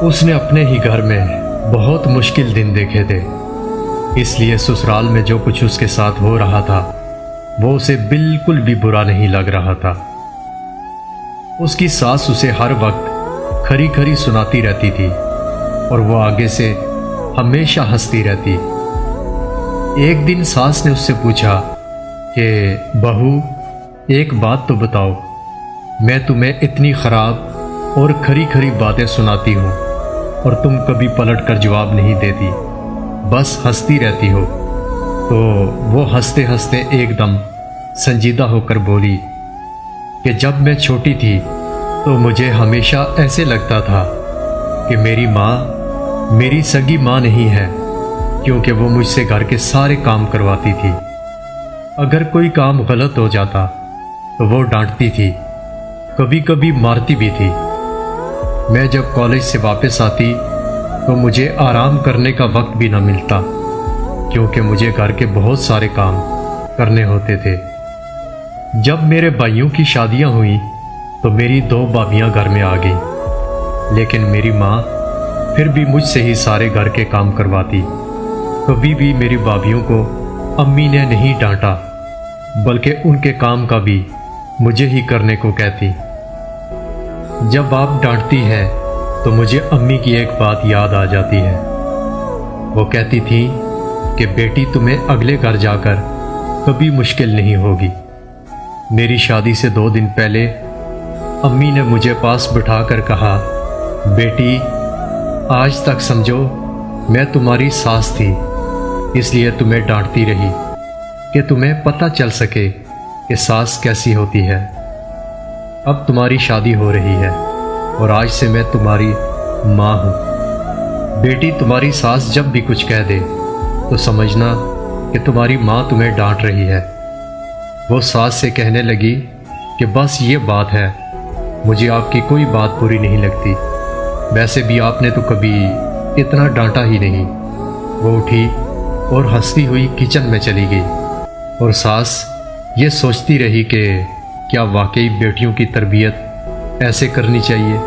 उसने अपने ही घर में बहुत मुश्किल दिन देखे थे, इसलिए ससुराल में जो कुछ उसके साथ हो रहा था वो उसे बिल्कुल भी बुरा नहीं लग रहा था। उसकी सास उसे हर वक्त खरी खरी सुनाती रहती थी और वो आगे से हमेशा हंसती रहती। एक दिन सास ने उससे पूछा कि बहू, एक बात तो बताओ, मैं तुम्हें इतनी खराब और खरी खरी बातें सुनाती हूँ और तुम कभी पलट कर जवाब नहीं देती, बस हंसती रहती हो। तो वो हंसते हंसते एकदम संजीदा होकर बोली कि जब मैं छोटी थी तो मुझे हमेशा ऐसे लगता था कि मेरी माँ मेरी सगी माँ नहीं है, क्योंकि वो मुझसे घर के सारे काम करवाती थी। अगर कोई काम गलत हो जाता तो वो डांटती थी, कभी कभी मारती भी थी। मैं जब कॉलेज से वापस आती तो मुझे आराम करने का वक्त भी ना मिलता, क्योंकि मुझे घर के बहुत सारे काम करने होते थे। जब मेरे भाइयों की शादियां हुई तो मेरी 2 भाभियां घर में आ गईं, लेकिन मेरी माँ फिर भी मुझसे ही सारे घर के काम करवाती। कभी भी मेरी भाभियों को अम्मी ने नहीं डांटा, बल्कि उनके काम का भी मुझे ही करने को कहती। जब आप डांटती है तो मुझे अम्मी की एक बात याद आ जाती है। वो कहती थी कि बेटी, तुम्हें अगले घर जाकर कभी मुश्किल नहीं होगी। मेरी शादी से 2 दिन पहले अम्मी ने मुझे पास बिठाकर कहा, बेटी, आज तक समझो मैं तुम्हारी सास थी, इसलिए तुम्हें डांटती रही कि तुम्हें पता चल सके कि सास कैसी होती है। अब तुम्हारी शादी हो रही है और आज से मैं तुम्हारी माँ हूँ। बेटी, तुम्हारी सास जब भी कुछ कह दे तो समझना कि तुम्हारी माँ तुम्हें डांट रही है। वो सास से कहने लगी कि बस ये बात है, मुझे आपकी कोई बात बुरी नहीं लगती, वैसे भी आपने तो कभी इतना डांटा ही नहीं। वो उठी और हंसती हुई किचन में चली गई और सास ये सोचती रही कि क्या वाकई बेटियों की तरबियत ऐसे करनी चाहिए।